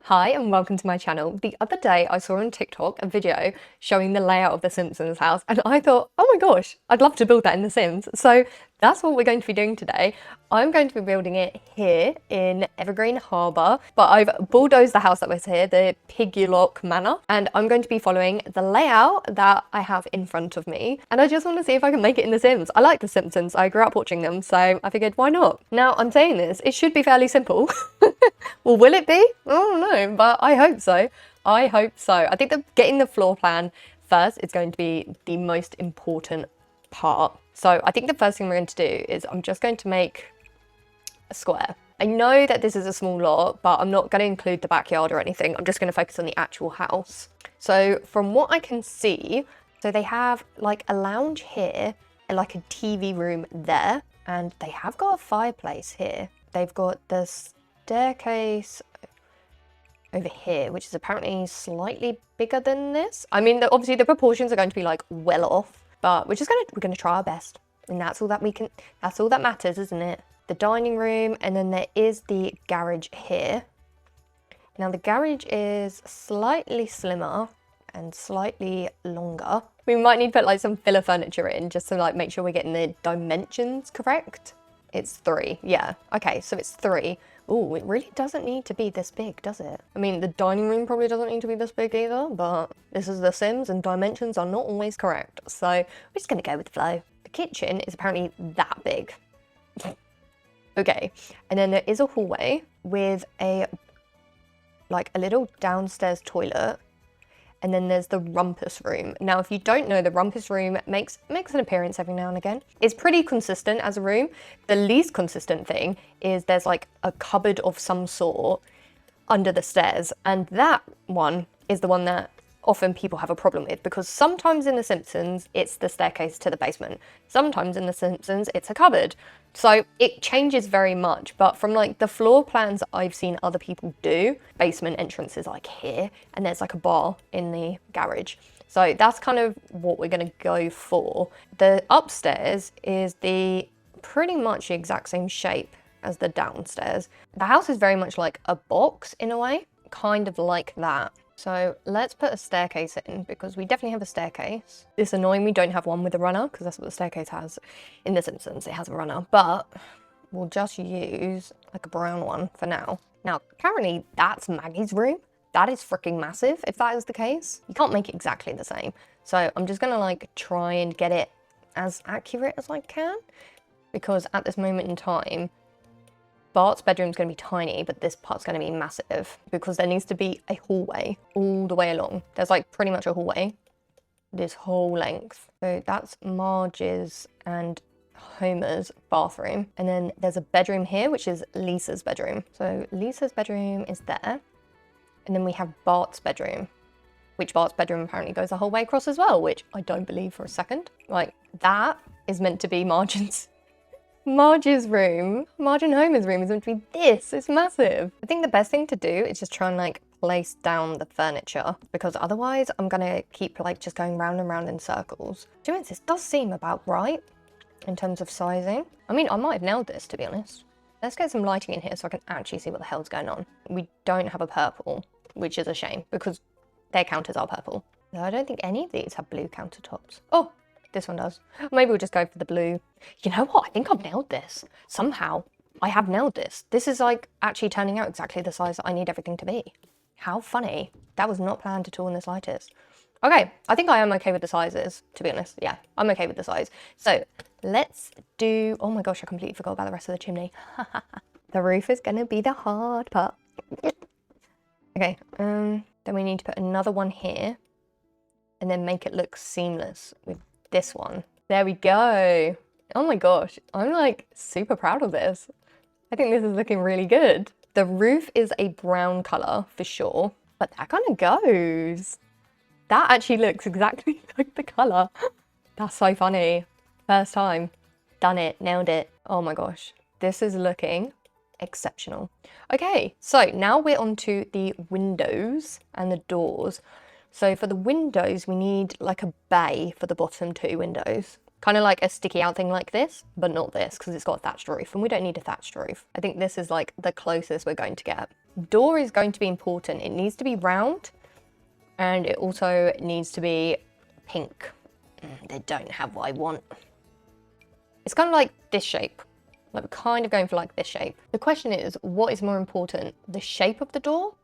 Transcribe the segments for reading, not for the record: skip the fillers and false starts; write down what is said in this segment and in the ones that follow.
Hi and welcome to my channel. The other day I saw on TikTok a video showing the layout of the Simpsons house and I thought, oh my gosh, I'd love to build that in The Sims. So that's what we're going to be doing today. I'm going to be building it here in Evergreen Harbour, but I've bulldozed the house that was here, the Piggylock Manor, and I'm going to be following the layout that I have in front of me. And I just want to see if I can make it in The Sims. I like The Simpsons, I grew up watching them, so I figured why not? Now I'm saying this, it should be fairly simple. Well, will it be? I don't know, but I hope so. I hope so. I think that getting the floor plan first is going to be the most important part. So I think the first thing we're going to do is I'm just going to make a square. I know that this is a small lot, but I'm not going to include the backyard or anything. I'm just going to focus on the actual house. So from what I can see, so they have like a lounge here and like a TV room there, and they have got a fireplace here. They've got this staircase over here, which is apparently slightly bigger than this. I mean, obviously the proportions are going to be like well off, but we're gonna try our best, and that's all that matters, isn't it? The dining room, and then there is the garage here. Now the garage is slightly slimmer and slightly longer. We might need to put like some filler furniture in just to like make sure we're getting the dimensions correct. It's 3, yeah. Okay, so it's 3. Oh, it really doesn't need to be this big, does it? I mean, the dining room probably doesn't need to be this big either, but this is The Sims and dimensions are not always correct. So we're just gonna go with the flow. The kitchen is apparently that big. Okay, and then there is a hallway with a little downstairs toilet. And then there's the rumpus room. Now, if you don't know, the rumpus room makes an appearance every now and again. It's pretty consistent as a room. The least consistent thing is there's like a cupboard of some sort under the stairs. And that one is the one that often people have a problem with, because sometimes in The Simpsons, it's the staircase to the basement. Sometimes in The Simpsons, it's a cupboard. So it changes very much, but from like the floor plans I've seen other people do, basement entrance is like here, and there's like a bar in the garage. So that's kind of what we're gonna go for. The upstairs is the pretty much the exact same shape as the downstairs. The house is very much like a box in a way, kind of like that. So let's put a staircase in, because we definitely have a staircase. It's annoying we don't have one with a runner, because that's what the staircase has in The Simpsons. It has a runner, but we'll just use like a brown one for now. Now, apparently that's Maggie's room. That is freaking massive, if that is the case. You can't make it exactly the same. So I'm just gonna like try and get it as accurate as I can, because at this moment in time, Bart's bedroom's going to be tiny, but this part's going to be massive, because there needs to be a hallway all the way along. There's like pretty much a hallway this whole length. So that's Marge's and Homer's bathroom. And then there's a bedroom here, which is Lisa's bedroom. So Lisa's bedroom is there. And then we have Bart's bedroom, which Bart's bedroom apparently goes the whole way across as well, which I don't believe for a second. Like, that is meant to be Marge's room. Marge and Homer's room is meant to be this. It's massive. I think the best thing to do is just try and like place down the furniture, because otherwise I'm gonna keep like just going round and round in circles. To be honest, this does seem about right in terms of sizing. I mean, I might have nailed this, to be honest. Let's get some lighting in here so I can actually see what the hell's going on. We don't have a purple, which is a shame, because their counters are purple. No, I don't think any of these have blue countertops. Oh, this one does. Maybe we'll just go for the blue. You know what? I think I've nailed this. Somehow, I have nailed this. This is like actually turning out exactly the size that I need everything to be. How funny. That was not planned at all in the slightest. Okay, I think I am okay with the sizes, to be honest. Yeah, I'm okay with the size. So let's do, oh my gosh, I completely forgot about the rest of the chimney. The roof is gonna be the hard part. Okay, then we need to put another one here and then make it look seamless with this one. There we go. Oh my gosh, I'm like super proud of this. I think this is looking really good. The roof is a brown color for sure, but that kind of goes. That actually looks exactly like the color. That's so funny. First time. Done it, nailed it. Oh my gosh, this is looking exceptional. Okay, so now we're on to the windows and the doors. So for the windows, we need like a bay for the bottom 2 windows. Kind of like a sticky out thing like this, but not this, because it's got a thatched roof, and we don't need a thatched roof. I think this is like the closest we're going to get. door is going to be important. It needs to be round, and it also needs to be pink. They don't have what I want. It's kind of like this shape. Like, we're kind of going for like this shape. The question is, what is more important, the shape of the door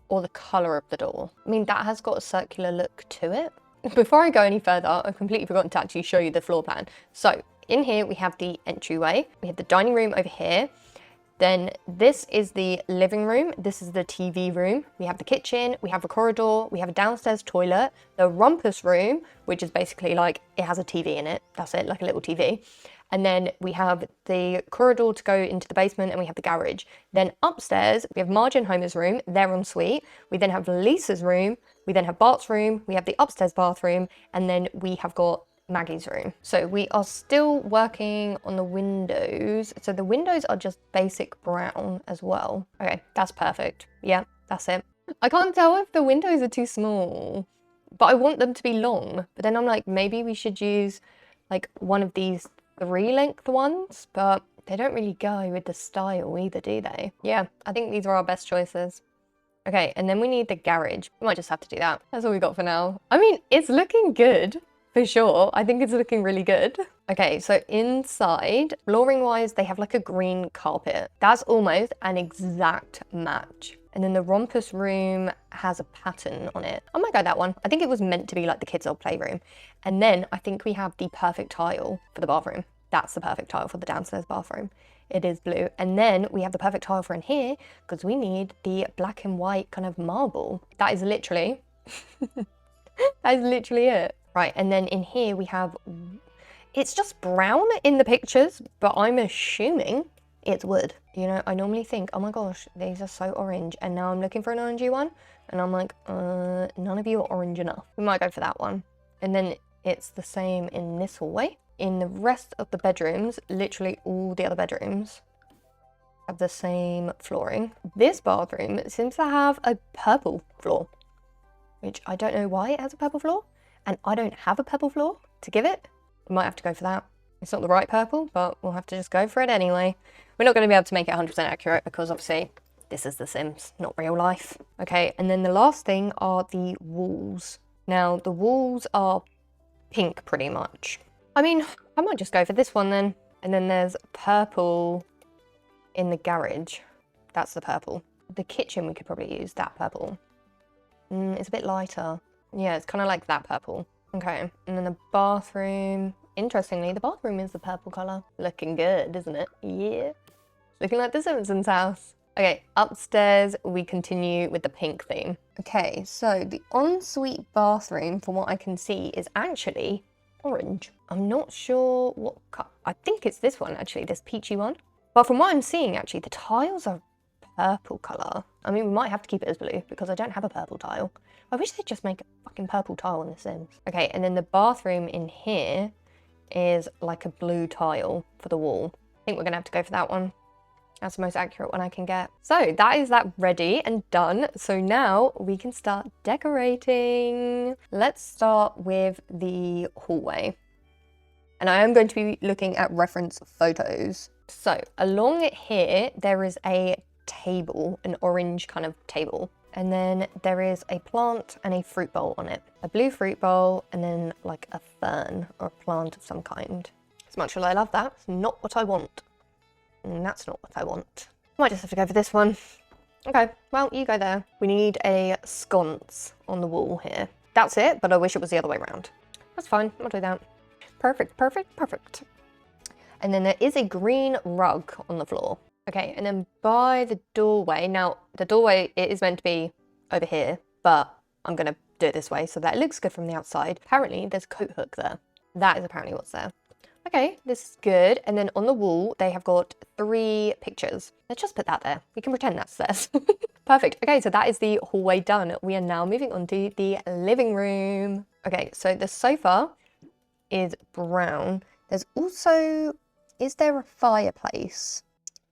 or the color of the door? I mean, that has got a circular look to it. Before I go any further, I've completely forgotten to actually show you the floor plan. So in here, we have the entryway. We have the dining room over here. Then this is the living room. This is the TV room. We have the kitchen, we have a corridor, we have a downstairs toilet, the rumpus room, which is basically like, it has a TV in it. That's it, like a little TV. And then we have the corridor to go into the basement, and we have the garage. Then upstairs, we have Marge and Homer's room, their ensuite. We then have Lisa's room. We then have Bart's room. We have the upstairs bathroom, and then we have got Maggie's room. So we are still working on the windows. So the windows are just basic brown as well. Okay, that's perfect. Yeah, that's it. I can't tell if the windows are too small, but I want them to be long. But then I'm like, maybe we should use like one of these 3-length ones, but they don't really go with the style either, do they? Yeah, I think these are our best choices. Okay, and then we need the garage. We might just have to do that. That's all we got for now. I mean, it's looking good. For sure, I think it's looking really good. Okay, so inside, flooring wise, they have like a green carpet. That's almost an exact match. And then the rumpus room has a pattern on it. I might go that one. I think it was meant to be like the kids' old playroom. And then I think we have the perfect tile for the bathroom. That's the perfect tile for the downstairs bathroom. It is blue. And then we have the perfect tile for in here because we need the black and white kind of marble. That is literally, that is literally it. Right, and then in here we have, it's just brown in the pictures, but I'm assuming it's wood. You know, I normally think, oh my gosh, these are so orange, and now I'm looking for an orangey one, and I'm like, none of you are orange enough. We might go for that one. And then it's the same in this hallway. In the rest of the bedrooms, literally all the other bedrooms have the same flooring. This bathroom seems to have a purple floor, which I don't know why it has a purple floor. And I don't have a purple floor to give it. We might have to go for that. It's not the right purple, but we'll have to just go for it anyway. We're not going to be able to make it 100% accurate because obviously this is The Sims, not real life. Okay, and then the last thing are the walls. Now, the walls are pink pretty much. I mean, I might just go for this one then. And then there's purple in the garage. That's the purple. The kitchen, we could probably use that purple. It's a bit lighter. Yeah, it's kind of like that purple. Okay, and then the bathroom. Interestingly, the bathroom is the purple colour. Looking good, isn't it? Yeah. Looking like the Simpsons house. Okay, upstairs we continue with the pink theme. Okay, so the ensuite bathroom, from what I can see, is actually orange. I'm not sure what cut. I think it's this one actually, this peachy one. But from what I'm seeing, actually, the tiles are purple colour. I mean, we might have to keep it as blue because I don't have a purple tile. I wish they'd just make a fucking purple tile in The Sims. Okay, and then the bathroom in here is like a blue tile for the wall. I think we're gonna have to go for that one. That's the most accurate one I can get. So that is that ready and done. So now we can start decorating. Let's start with the hallway. And I am going to be looking at reference photos. So along here, there is a table, an orange kind of table. And then there is a plant and a fruit bowl on it. A blue fruit bowl and then like a fern or a plant of some kind. As much as I love that, it's not what I want. And that's not what I want. Might just have to go for this one. Okay, well, you go there. We need a sconce on the wall here. That's it, but I wish it was the other way around. That's fine, I'll do that. Perfect, perfect, perfect. And then there is a green rug on the floor. Okay, and then by the doorway, now the doorway, it is meant to be over here, but I'm gonna do it this way so that it looks good from the outside. Apparently there's a coat hook there. That is apparently what's there. Okay, this is good. And then on the wall, they have got 3 pictures. Let's just put that there. We can pretend that's theirs. Perfect. Okay, so that is the hallway done. We are now moving on to the living room. Okay, so the sofa is brown. There's also, is there a fireplace?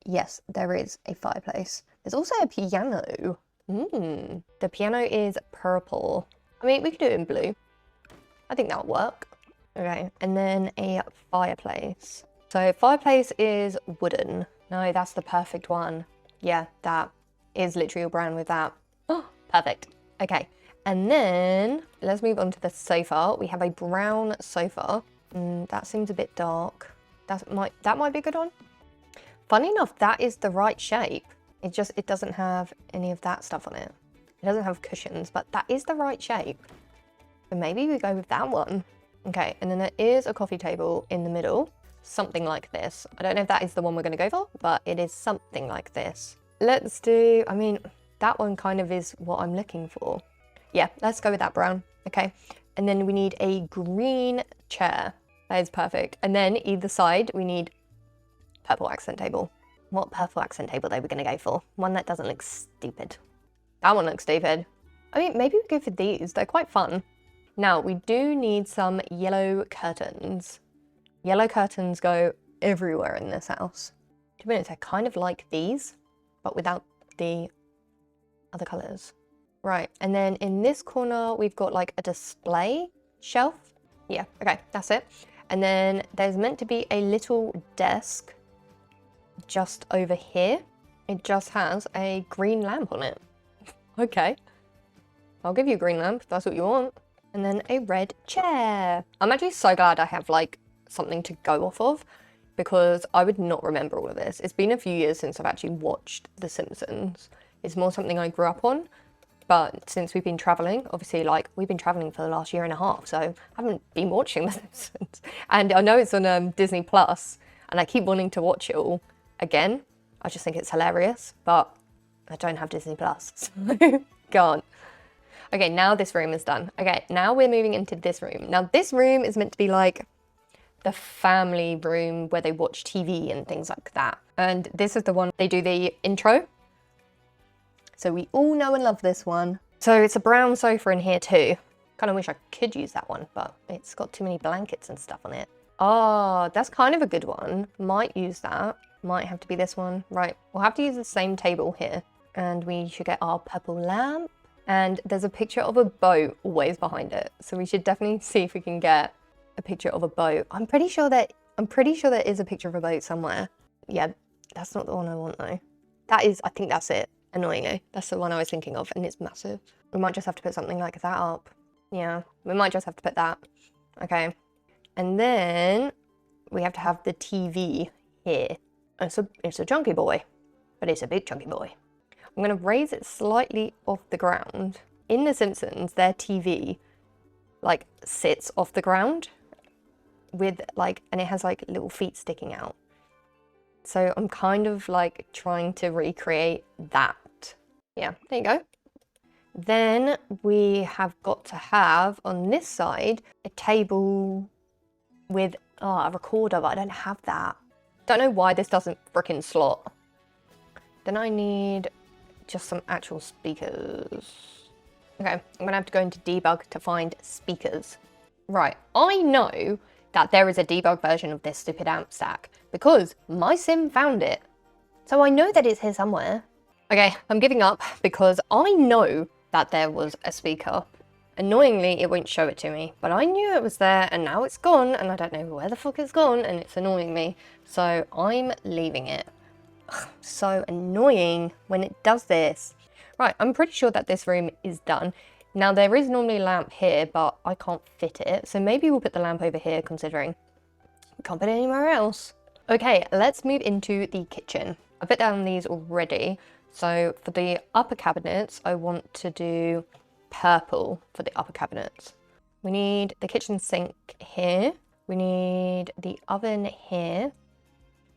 Yes, there is a fireplace. There's also a piano. The piano is purple. I mean, we could do it in blue. I think that'll work. Okay, and then a fireplace. So fireplace is wooden. No, that's the perfect one. Yeah, that. is literally all brown with that. Oh, perfect. Okay, and then let's move on to the sofa. We have a brown sofa. That seems a bit dark. That might be a good one. Funny enough, that is the right shape. It doesn't have any of that stuff on it. It doesn't have cushions, but that is the right shape. So maybe we go with that one. Okay, and then there is a coffee table in the middle, something like this. I don't know if that is the one we're going to go for, but it is something like this. Let's do, I mean, that one kind of is what I'm looking for. Yeah, let's go with that brown. Okay, and then we need a green chair. That is perfect. And then either side, we need purple accent table. What purple accent table are we going to go for? One that doesn't look stupid. That one looks stupid. I mean, maybe we go for these. They're quite fun. Now, we do need some yellow curtains. Yellow curtains go everywhere in this house. To be honest, I kind of like these, but without the other colours. Right, and then in this corner, we've got like a display shelf. Yeah, okay, that's it. And then there's meant to be a little desk just over here. It just has a green lamp on it. Okay, I'll give you a green lamp if that's what you want. And then a red chair. I'm actually so glad I have like something to go off of, because I would not remember all of this. It's been a few years since I've actually watched The Simpsons. It's more something I grew up on, but since we've been traveling, obviously like we've been traveling for the last year and a half, so I haven't been watching The Simpsons. And I know it's on Disney Plus, and I keep wanting to watch it all again. I just think it's hilarious, but I don't have Disney Plus, so can't. Okay, now this room is done. Okay, now we're moving into this room. Now this room is meant to be like the family room where they watch TV and things like that. And this is the one they do the intro. So we all know and love this one. So it's a brown sofa in here too. Kind of wish I could use that one, but it's got too many blankets and stuff on it. Oh, that's kind of a good one. Might use that. Might have to be this one. Right, we'll have to use the same table here. And we should get our purple lamp. And there's a picture of a boat always behind it. So we should definitely see if we can get a picture of a boat. I'm pretty sure there is a picture of a boat somewhere. Yeah, that's not the one I want though. That is, I think that's it. Annoyingly, that's the one I was thinking of, and it's massive. We might just have to put something like that up. Yeah, we might just have to put that. Okay, and then we have to have the TV here. It's a chunky boy, but it's a big chunky boy. I'm going to raise it slightly off the ground. In The Simpsons, their TV like sits off the ground with like, and it has like little feet sticking out. So I'm kind of like trying to recreate that. Yeah, there you go. Then we have got to have on this side a table with a recorder, but I don't have that. Don't know why this doesn't frickin' slot. Then I need just some actual speakers. Okay, I'm gonna have to go into debug to find speakers. Right, I know that there is a debug version of this stupid amp stack because my sim found it. So I know that it's here somewhere. Okay, I'm giving up because I know that there was a speaker. Annoyingly, it won't show it to me, but I knew it was there and now it's gone and I don't know where the fuck it's gone and it's annoying me. So I'm leaving it. So annoying when it does this. Right, I'm pretty sure that this room is done. Now there is normally a lamp here, but I can't fit it. So maybe we'll put the lamp over here considering we can't put it anywhere else. Okay, let's move into the kitchen. I put down these already. So for the upper cabinets, I want to do purple for the upper cabinets. We need the kitchen sink here. We need the oven here.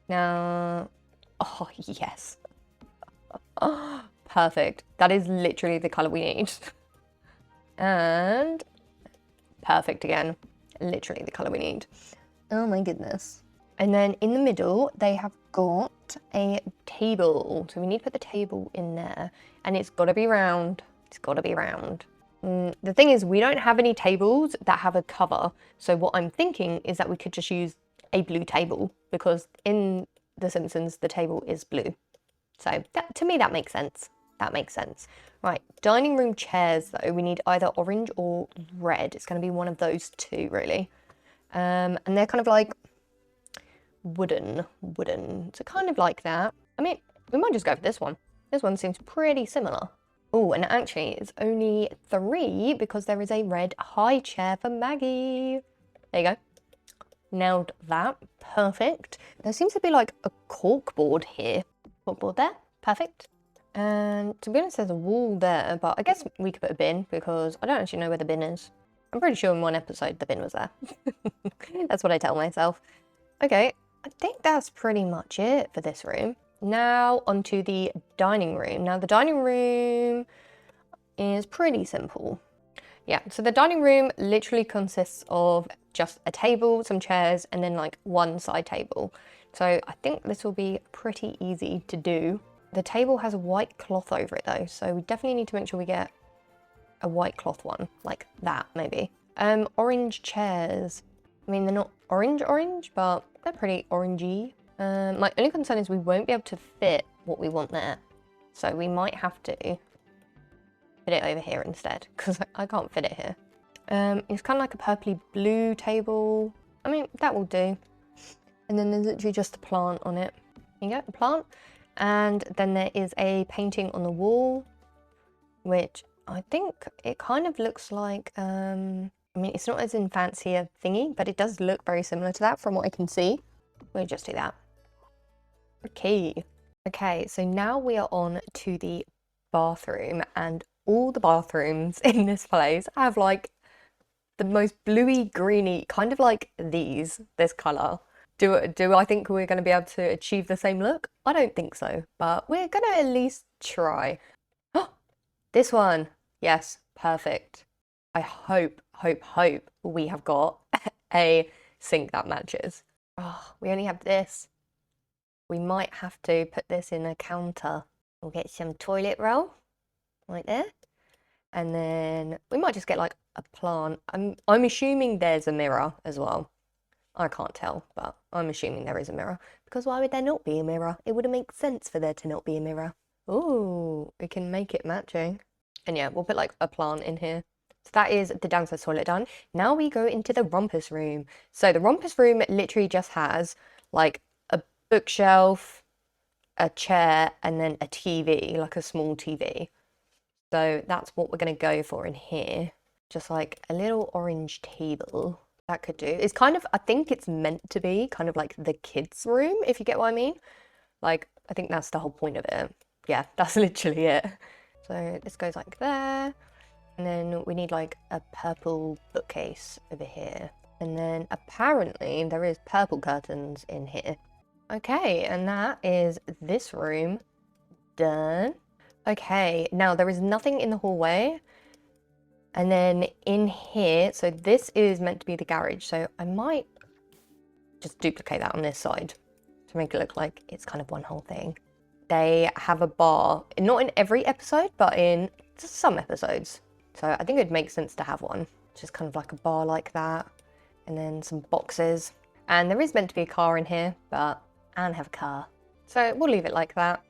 Now, oh yes. Oh, perfect. That is literally the color we need. And perfect again. Literally the color we need. Oh my goodness. And then in the middle, they have got a table. So we need to put the table in there. And it's got to be round. It's got to be round. The thing is, we don't have any tables that have a cover. So what I'm thinking is that we could just use a blue table because in The Simpsons, the table is blue. So that, to me, that makes sense. That makes sense. Right, dining room chairs though, we need either orange or red. It's going to be one of those two, really. And they're kind of like wooden. So kind of like that. I mean, we might just go for this one. This one seems pretty similar. Oh, and actually it's only 3 because there is a red high chair for Maggie. There you go. Nailed that. Perfect. There seems to be like a corkboard here. Corkboard there. Perfect. And to be honest, there's a wall there, but I guess we could put a bin because I don't actually know where the bin is. I'm pretty sure in one episode the bin was there. That's what I tell myself. Okay, I think that's pretty much it for this room. Now onto the dining room. Now the dining room is pretty simple. Yeah, so the dining room literally consists of just a table, some chairs, and then like one side table. So I think this will be pretty easy to do. The table has a white cloth over it though, so we definitely need to make sure we get a white cloth one, like that maybe. Orange chairs. I mean, they're not orange, but they're pretty orangey. My only concern is we won't be able to fit what we want there. So we might have to fit it over here instead, because I can't fit it here. It's kind of like a purpley blue table. I mean, that will do. And then there's literally just a plant on it. You get a plant. And then there is a painting on the wall, which I think it kind of looks like, I mean, it's not as in fancy a thingy, but it does look very similar to that from what I can see. We'll just do that. Okay. Okay, so now we are on to the bathroom, and all the bathrooms in this place have like the most bluey greeny, kind of like this colour. Do I think we're going to be able to achieve the same look? I don't think so, but we're going to at least try. This one. Yes, perfect. I hope we have got a sink that matches. Oh, we only have this. We might have to put this in a counter. We'll get some toilet roll right there. And then we might just get like a plant. I'm assuming there's a mirror as well. I can't tell, but I'm assuming there is a mirror. Because why would there not be a mirror? It wouldn't make sense for there to not be a mirror. Ooh, we can make it matching. And yeah, we'll put like a plant in here. So that is the downstairs toilet done. Now we go into the rumpus room. So the rumpus room literally just has like a bookshelf, a chair, and then a TV, like a small TV. So that's what we're going to go for in here. Just like a little orange table. That could do. It's kind of, I think it's meant to be kind of like the kids' room, if you get what I mean. Like, I think that's the whole point of it. Yeah, that's literally it. So this goes like there. And then we need like a purple bookcase over here. And then apparently there is purple curtains in here. Okay, and that is this room done. Okay, now there is nothing in the hallway. And then in here, so this is meant to be the garage. So I might just duplicate that on this side to make it look like it's kind of one whole thing. They have a bar, not in every episode, but in just some episodes. So I think it'd make sense to have one. Just kind of like a bar like that. And then some boxes. And there is meant to be a car in here, but I don't have a car. So we'll leave it like that.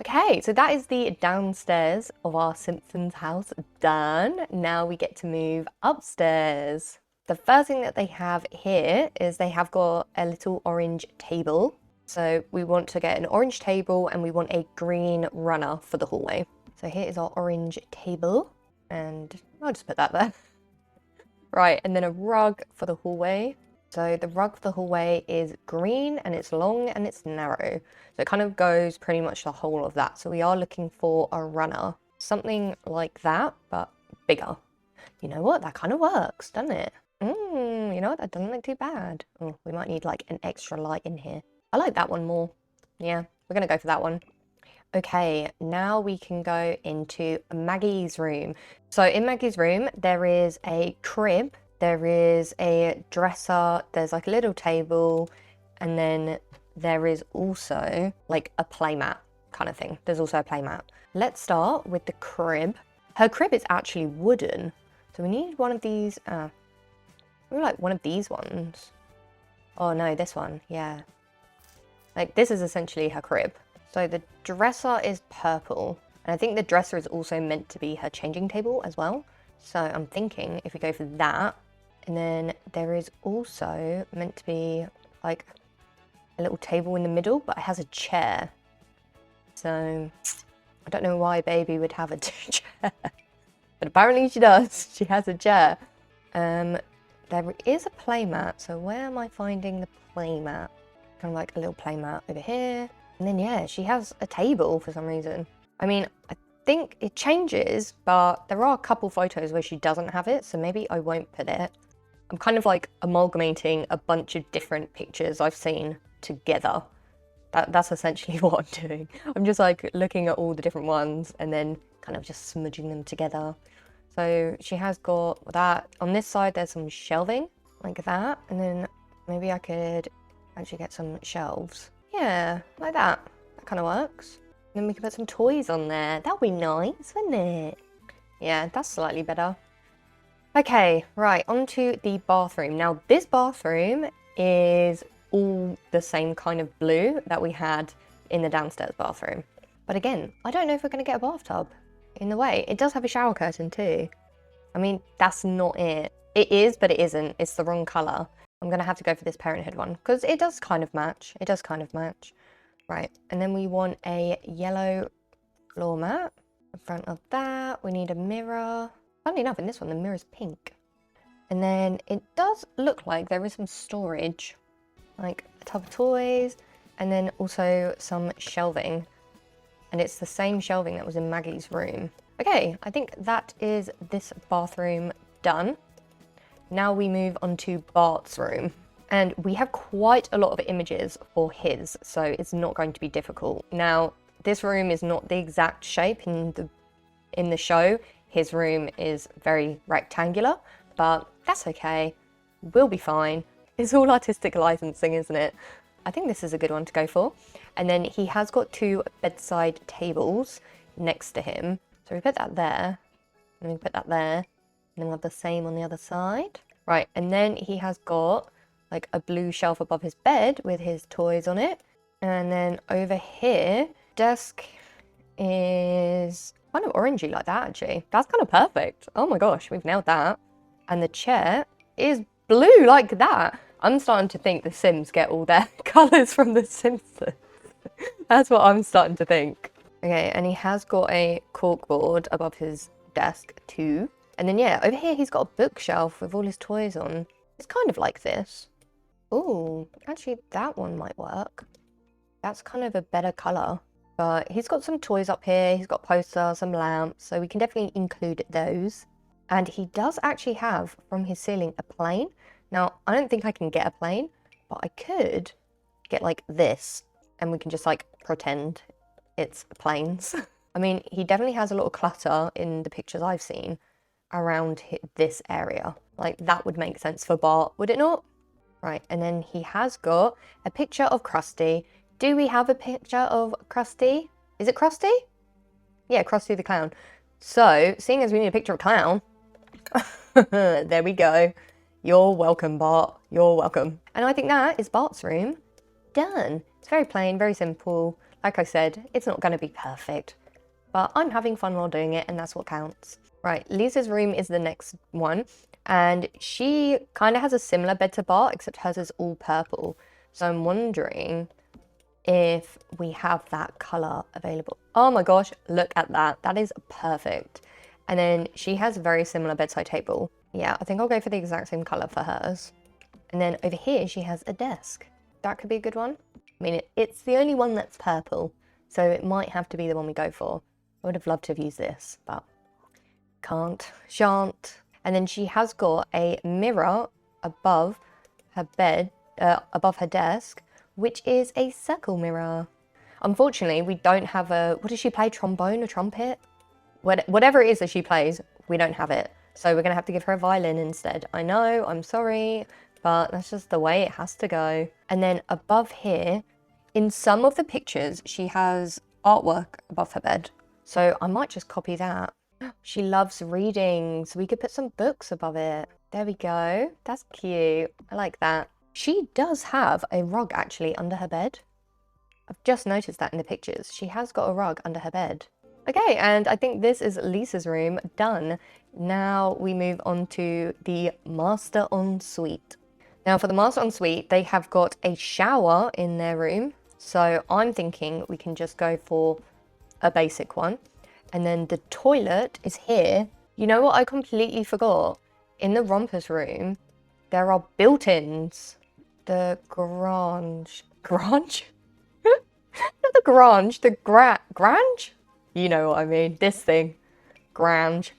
Okay, so that is the downstairs of our Simpsons house done. Now we get to move upstairs. The first thing that they have here is they have got a little orange table. So we want to get an orange table and we want a green runner for the hallway. So here is our orange table and I'll just put that there. Right, and then a rug for the hallway. So the rug for the hallway is green and it's long and it's narrow. So it kind of goes pretty much the whole of that. So we are looking for a runner. Something like that, but bigger. You know what? That kind of works, doesn't it? You know what? That doesn't look too bad. Oh, we might need like an extra light in here. I like that one more. Yeah, we're going to go for that one. Okay, now we can go into Maggie's room. So in Maggie's room, there is a crib. There is a dresser, there's like a little table, and then there is also like a playmat kind of thing. There's also a playmat. Let's start with the crib. Her crib is actually wooden. So we need one of these, maybe like one of these ones. Oh no, this one, yeah. Like this is essentially her crib. So the dresser is purple. And I think the dresser is also meant to be her changing table as well. So I'm thinking if we go for that, and then there is also meant to be like a little table in the middle, but it has a chair. So I don't know why baby would have a chair, but apparently she does. She has a chair. There is a playmat, so where am I finding the playmat? Kind of like a little playmat over here. And then, yeah, she has a table for some reason. I mean, I think it changes, but there are a couple photos where she doesn't have it, so maybe I won't put it. I'm kind of like amalgamating a bunch of different pictures I've seen together. That's essentially what I'm doing. I'm just like looking at all the different ones and then kind of just smudging them together. So she has got that. On this side, there's some shelving like that. And then maybe I could actually get some shelves. Yeah, like that. That kind of works. And then we can put some toys on there. That would be nice, wouldn't it? Yeah, that's slightly better. Okay, right, onto the bathroom. Now, this bathroom is all the same kind of blue that we had in the downstairs bathroom. But again, I don't know if we're going to get a bathtub in the way. It does have a shower curtain too. I mean, that's not it. It is, but it isn't. It's the wrong colour. I'm going to have to go for this Parenthood one because it does kind of match. It does kind of match. Right, and then we want a yellow floor mat in front of that. We need a mirror. Funnily enough, in this one, the mirror's pink. And then it does look like there is some storage, like a tub of toys, and then also some shelving. And it's the same shelving that was in Maggie's room. Okay, I think that is this bathroom done. Now we move on to Bart's room. And we have quite a lot of images for his, so it's not going to be difficult. Now, this room is not the exact shape in the show. His room is very rectangular, but that's okay. We'll be fine. It's all artistic licensing, isn't it? I think this is a good one to go for. And then he has got 2 bedside tables next to him. So we put that there, and we put that there, and then we'll have the same on the other side. Right, and then he has got like a blue shelf above his bed with his toys on it. And then over here, desk is kind of orangey like that, actually. That's kind of perfect. Oh my gosh, we've nailed that. And the chair is blue like that. I'm starting to think the Sims get all their colours from the Simpsons. That's what I'm starting to think. Okay, and he has got a corkboard above his desk too. And then yeah, over here he's got a bookshelf with all his toys on. It's kind of like this. Oh, actually that one might work. That's kind of a better colour. But he's got some toys up here, he's got posters, some lamps, so we can definitely include those. And he does actually have, from his ceiling, a plane. Now, I don't think I can get a plane, but I could get like this, and we can just like pretend it's planes. I mean, he definitely has a lot of clutter in the pictures I've seen around this area. Like, that would make sense for Bart, would it not? Right, and then he has got a picture of Krusty. Do we have a picture of Krusty? Is it Krusty? Yeah, Krusty the Clown. So, seeing as we need a picture of Clown, there we go. You're welcome, Bart. You're welcome. And I think that is Bart's room done. It's very plain, very simple. Like I said, it's not going to be perfect, but I'm having fun while doing it, and that's what counts. Right, Lisa's room is the next one, and she kind of has a similar bed to Bart, except hers is all purple. So I'm wondering if we have that colour available. Oh my gosh, look at that. That is perfect. And then she has a very similar bedside table. Yeah, I think I'll go for the exact same colour for hers. And then over here, she has a desk. That could be a good one. I mean, it's the only one that's purple, so it might have to be the one we go for. I would have loved to have used this, but can't, shan't. And then she has got a mirror above her bed, above her desk, which is a circle mirror. Unfortunately, we don't have a, what does she play, trombone or trumpet? Whatever it is that she plays, we don't have it. So we're going to have to give her a violin instead. I know, I'm sorry, but that's just the way it has to go. And then above here, in some of the pictures, she has artwork above her bed. So I might just copy that. She loves reading, so we could put some books above it. There we go. That's cute. I like that. She does have a rug actually under her bed. I've just noticed that in the pictures. She has got a rug under her bed. Okay, and I think this is Lisa's room done. Now we move on to the master ensuite. Now for the master ensuite, they have got a shower in their room. So I'm thinking we can just go for a basic one. And then the toilet is here. You know what I completely forgot? In the rompers room, there are built-ins. The Grange. Grange? Not the Grange, the Grange? You know what I mean. This thing. Grange.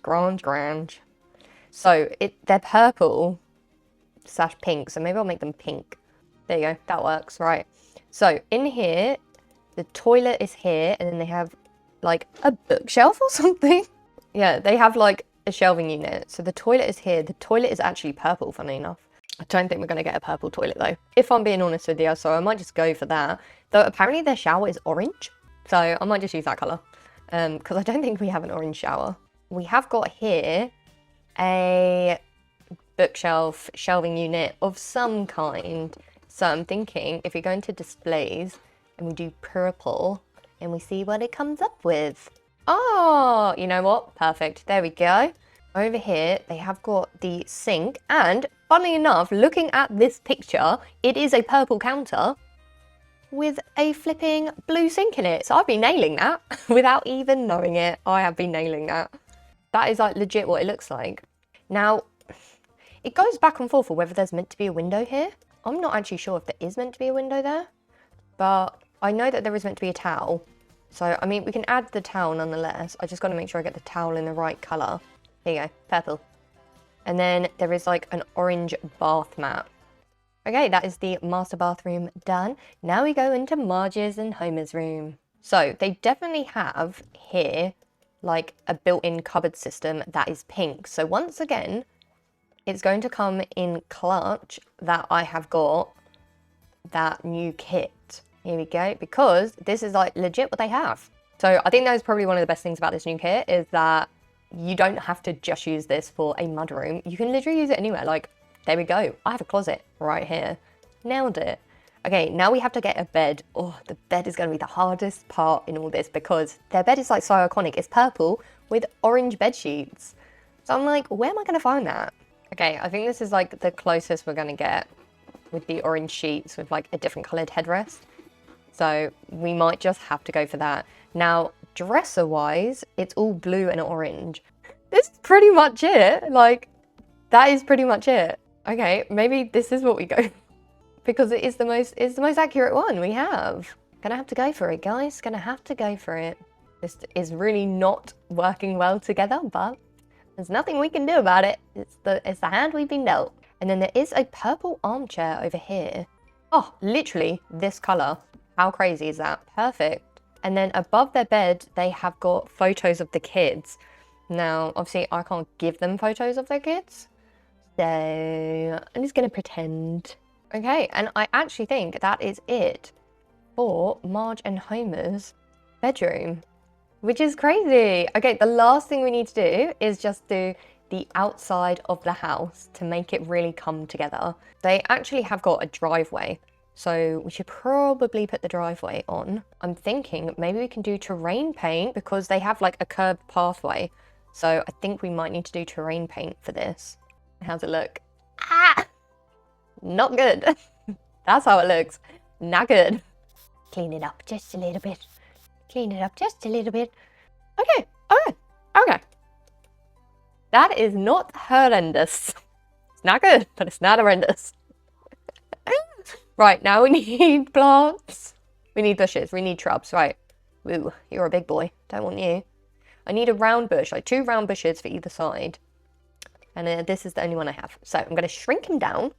So they're purple / pink, so maybe I'll make them pink. There you go, that works, right. So in here, the toilet is here, and then they have like a bookshelf or something. Yeah, they have like a shelving unit. So the toilet is here. The toilet is actually purple, funny enough. I don't think we're going to get a purple toilet though, if I'm being honest with you, so I might just go for that. Though apparently their shower is orange, so I might just use that colour, because I don't think we have an orange shower. We have got here a bookshelf shelving unit of some kind. So I'm thinking if we go into displays and we do purple and we see what it comes up with. Oh, you know what? Perfect. There we go. Over here, they have got the sink, and funnily enough, looking at this picture, it is a purple counter with a flipping blue sink in it. So I've been nailing that without even knowing it. I have been nailing that. That is like legit what it looks like. Now, it goes back and forth for whether there's meant to be a window here. I'm not actually sure if there is meant to be a window there, but I know that there is meant to be a towel. So, I mean, we can add the towel nonetheless. I just got to make sure I get the towel in the right colour. There you go, purple. And then there is like an orange bath mat. Okay, that is the master bathroom done. Now we go into Marge's and Homer's room. So they definitely have here like a built-in cupboard system that is pink. So once again, it's going to come in clutch that I have got that new kit. Here we go, because this is like legit what they have. So I think that is probably one of the best things about this new kit is that you don't have to just use this for a mudroom. You can literally use it anywhere. Like, there we go. I have a closet right here. Nailed it. Okay, now we have to get a bed. Oh, the bed is going to be the hardest part in all this because their bed is like so iconic. It's purple with orange bed sheets. So I'm like, where am I going to find that? Okay, I think this is like the closest we're going to get with the orange sheets with like a different coloured headrest. So we might just have to go for that. Now, dresser-wise, it's all blue and orange. This is pretty much it. Like, that is pretty much it. Okay, maybe this is what we go because it's the most accurate one we have. Gonna have to go for it, guys. Gonna have to go for it. This is really not working well together, but there's nothing we can do about it. It's the hand we've been dealt. And then there is a purple armchair over here. Oh, literally this colour. How crazy is that? Perfect. And then above their bed, they have got photos of the kids. Now, obviously, I can't give them photos of their kids. So I'm just going to pretend. Okay, and I actually think that is it for Marge and Homer's bedroom, which is crazy. Okay, the last thing we need to do is just do the outside of the house to make it really come together. They actually have got a driveway. So we should probably put the driveway on. I'm thinking maybe we can do terrain paint because they have like a curved pathway. So I think we might need to do terrain paint for this. How's it look? Ah! Not good. That's how it looks. Not good. Clean it up just a little bit. Clean it up just a little bit. Okay, okay, okay. That is not horrendous. It's not good, but it's not horrendous. Right, now we need plants. We need bushes, we need shrubs, right. Ooh, you're a big boy, don't want you. I need a round bush, like 2 round bushes for either side. And this is the only one I have. So I'm going to shrink him down.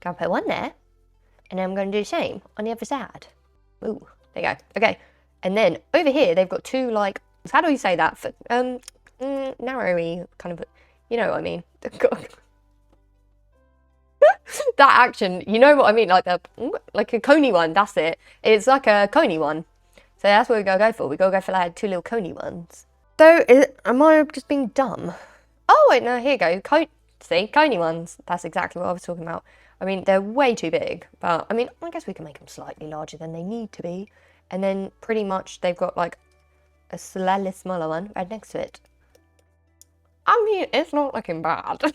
Gonna put one there. And then I'm going to do the same on the other side. Ooh, there you go. Okay, and then over here they've got 2 like, how do you say that? Narrowy kind of, you know what I mean. That action, you know what I mean, like a coney one, that's it. It's like a coney one. So that's what we gotta go for. We gotta go for like 2 little coney ones. So, am I just being dumb? Oh wait, no, here you go. See, coney ones. That's exactly what I was talking about. I mean, they're way too big, but I mean, I guess we can make them slightly larger than they need to be. And then pretty much they've got like a slightly smaller one right next to it. I mean, it's not looking bad.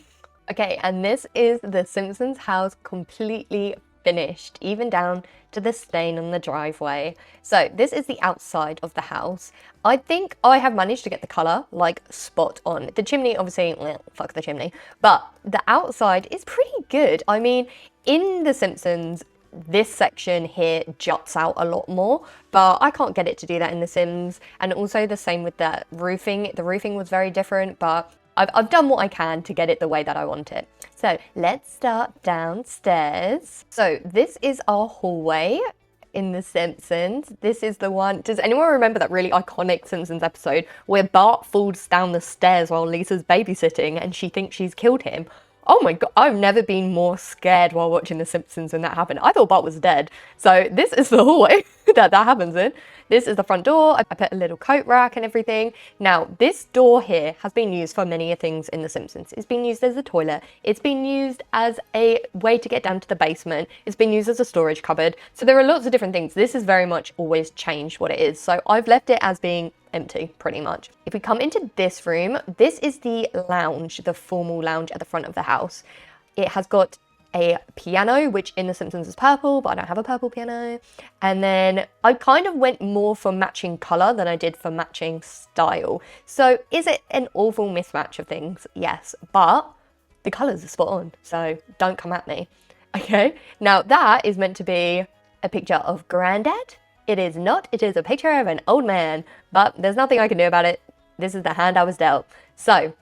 Okay, and this is the Simpsons house completely finished, even down to the stain on the driveway. So this is the outside of the house. I think I have managed to get the colour like spot on. The chimney, obviously, well, fuck the chimney, but the outside is pretty good. I mean, in The Simpsons, this section here juts out a lot more, but I can't get it to do that in The Sims. And also the same with the roofing. The roofing was very different, but I've done what I can to get it the way that I want it. So let's start downstairs. So this is our hallway in The Simpsons. This is the one, does anyone remember that really iconic Simpsons episode where Bart falls down the stairs while Lisa's babysitting and she thinks she's killed him? Oh my god, I've never been more scared while watching The Simpsons when that happened. I thought Bart was dead. So this is the hallway that happens in. This is the front door. I put a little coat rack and everything. Now, this door here has been used for many things in The Simpsons. It's been used as a toilet. It's been used as a way to get down to the basement. It's been used as a storage cupboard. So there are lots of different things. This has very much always changed what it is. So I've left it as being empty, pretty much. If we come into this room, this is the lounge, the formal lounge at the front of the house. It has got a piano, which in The Simpsons is purple, but I don't have a purple piano. And then I kind of went more for matching colour than I did for matching style. So is it an awful mismatch of things? Yes, but the colours are spot on, so don't come at me. Okay, now that is meant to be a picture of Grandad. It is not, it is a picture of an old man, but there's nothing I can do about it. This is the hand I was dealt. So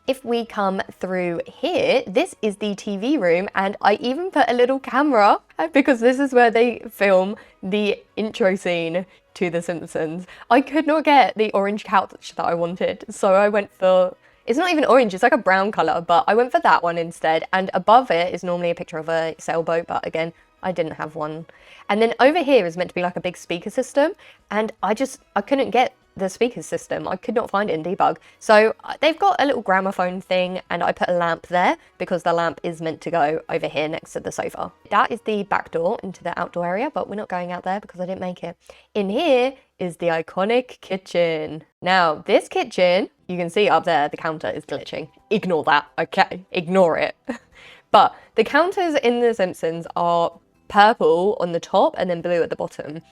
if we come through here, this is the TV room, and I even put a little camera because this is where they film the intro scene to The Simpsons. I could not get the orange couch that I wanted, so I went for, it's not even orange, it's like a brown colour, but I went for that one instead. And above it is normally a picture of a sailboat, but again, I didn't have one. And then over here is meant to be like a big speaker system, and I couldn't get the speaker system. I could not find it in debug. So they've got a little gramophone thing, and I put a lamp there because the lamp is meant to go over here next to the sofa. That is the back door into the outdoor area, but we're not going out there because I didn't make it. In here is the iconic kitchen. Now, this kitchen, you can see up there, the counter is glitching. Ignore that, okay? Ignore it. But the counters in The Simpsons are purple on the top and then blue at the bottom.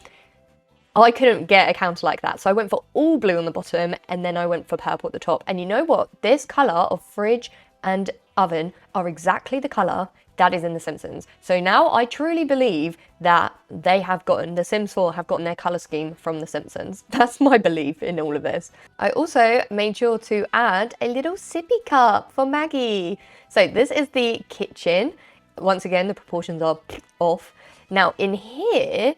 I couldn't get a counter like that, so I went for all blue on the bottom and then I went for purple at the top. And you know what? This colour of fridge and oven are exactly the colour that is in The Simpsons. So now I truly believe that The Sims 4 have gotten their colour scheme from The Simpsons. That's my belief in all of this. I also made sure to add a little sippy cup for Maggie. So this is the kitchen. Once again, the proportions are off. Now in here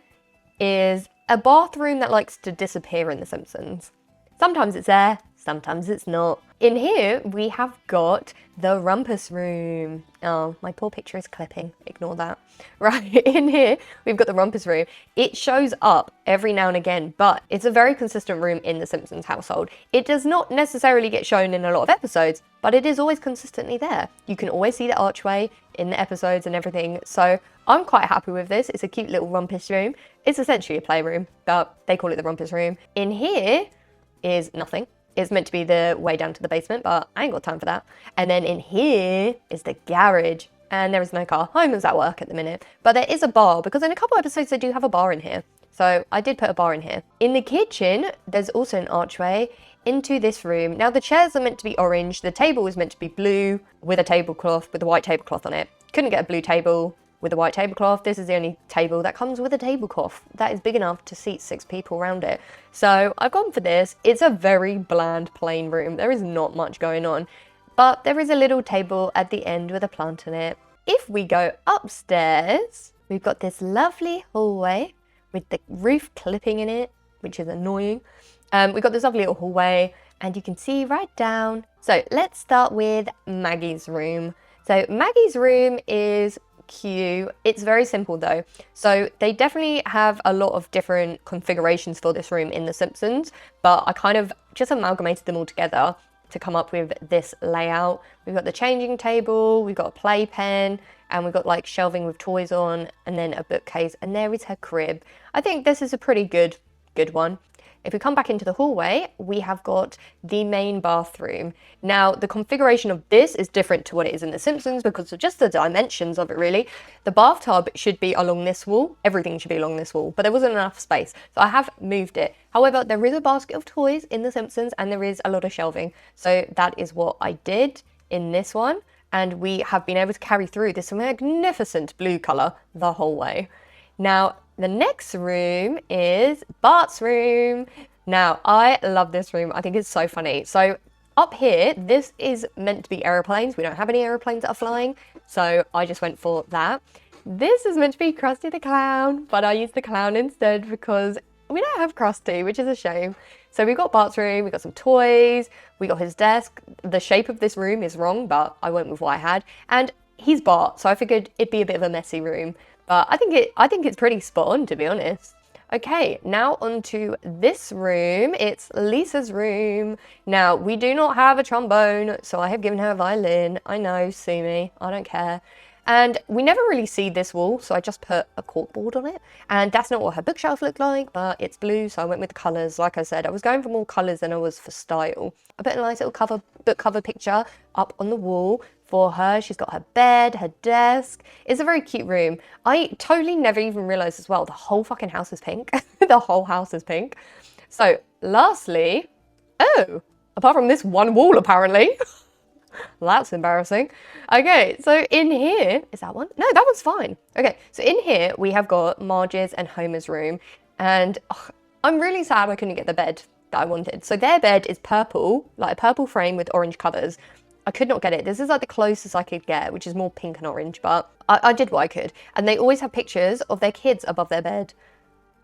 is a bathroom that likes to disappear in The Simpsons. Sometimes it's there, sometimes it's not. In here, we have got the rumpus room. Oh, my poor picture is clipping. Ignore that. Right, in here, we've got the rumpus room. It shows up every now and again, but it's a very consistent room in The Simpsons household. It does not necessarily get shown in a lot of episodes, but it is always consistently there. You can always see the archway in the episodes and everything, so I'm quite happy with this. It's a cute little rumpus room. It's essentially a playroom, but they call it the rumpus room. In here is nothing. It's meant to be the way down to the basement, but I ain't got time for that. And then in here is the garage, and there is no car. Homer's at work at the minute, but there is a bar because in a couple episodes they do have a bar in here. So I did put a bar in here. In the kitchen, there's also an archway into this room. Now the chairs are meant to be orange. The table is meant to be blue with a tablecloth, with a white tablecloth on it. Couldn't get a blue table with a white tablecloth. This is the only table that comes with a tablecloth that is big enough to seat 6 people around it. So I've gone for this. It's a very bland, plain room. There is not much going on, but there is a little table at the end with a plant in it. If we go upstairs, we've got this lovely hallway with the roof clipping in it, which is annoying. We've got this lovely little hallway and you can see right down. So let's start with Maggie's room. So Maggie's room is cute. It's very simple though. So they definitely have a lot of different configurations for this room in The Simpsons, but I kind of just amalgamated them all together to come up with this layout. We've got the changing table, we've got a playpen, and we've got like shelving with toys on, and then a bookcase, and there is her crib. I think this is a pretty good one. If we come back into the hallway, we have got the main bathroom. Now, the configuration of this is different to what it is in The Simpsons because of just the dimensions of it, really. The bathtub should be along this wall. Everything should be along this wall, but there wasn't enough space, so I have moved it. However, there is a basket of toys in The Simpsons and there is a lot of shelving, so that is what I did in this one. And we have been able to carry through this magnificent blue colour the whole way. Now, the next room is Bart's room. Now, I love this room. I think it's so funny. So up here, this is meant to be aeroplanes. We don't have any aeroplanes that are flying, so I just went for that. This is meant to be Krusty the Clown, but I used the clown instead because we don't have Krusty, which is a shame. So we've got Bart's room, we've got some toys, we got his desk. The shape of this room is wrong, but I went with what I had. And he's Bart, so I figured it'd be a bit of a messy room. But I think it's pretty spot on, to be honest. Okay, now onto this room. It's Lisa's room. Now, we do not have a trombone, so I have given her a violin. I know, sue me, I don't care. And we never really see this wall, so I just put a corkboard on it. And that's not what her bookshelf looked like, but it's blue, so I went with the colours. Like I said, I was going for more colours than I was for style. I put a nice little book cover picture up on the wall for her. She's got her bed, her desk. It's a very cute room. I totally never even realised as well, the whole fucking house is pink. The whole house is pink. So, lastly, oh, apart from this one wall, apparently. That's embarrassing. Okay, so in here, is that one? No, that one's fine. Okay, so in here we have got Marge's and Homer's room, and I'm really sad I couldn't get the bed that I wanted. So their bed is purple, like a purple frame with orange covers. I could not get it. This is like the closest I could get, which is more pink and orange, but I did what I could. And they always have pictures of their kids above their bed.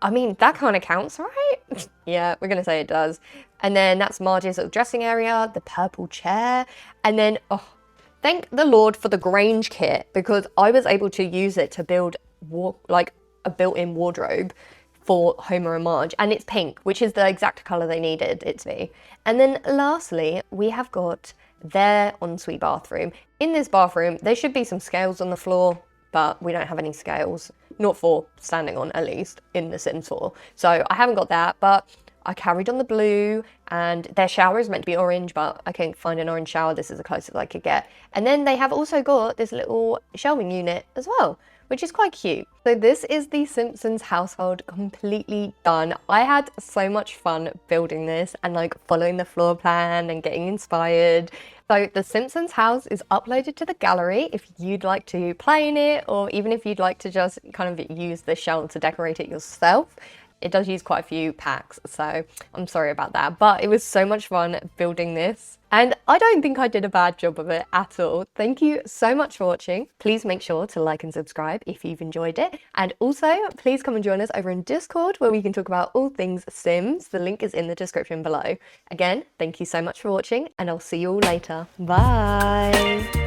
I mean, that kind of counts, right? Yeah, we're going to say it does. And then that's Marge's little dressing area, the purple chair. And then, oh, thank the Lord for the Grange kit, because I was able to use it to build like a built-in wardrobe for Homer and Marge. And it's pink, which is the exact colour they needed it to be. And then lastly, we have got their ensuite bathroom. In this bathroom, there should be some scales on the floor, but we don't have any scales. Not for standing on, at least, in the Sims 4. So I haven't got that, but I carried on the blue, and their shower is meant to be orange, but I couldn't find an orange shower. This is the closest I could get. And then they have also got this little shelving unit as well, which is quite cute. So this is the Simpsons household completely done. I had so much fun building this and like following the floor plan and getting inspired. So the Simpsons house is uploaded to the gallery if you'd like to play in it, or even if you'd like to just kind of use the shell to decorate it yourself. It does use quite a few packs, so I'm sorry about that. But it was so much fun building this. And I don't think I did a bad job of it at all. Thank you so much for watching. Please make sure to like and subscribe if you've enjoyed it. And also, please come and join us over in Discord where we can talk about all things Sims. The link is in the description below. Again, thank you so much for watching, and I'll see you all later. Bye!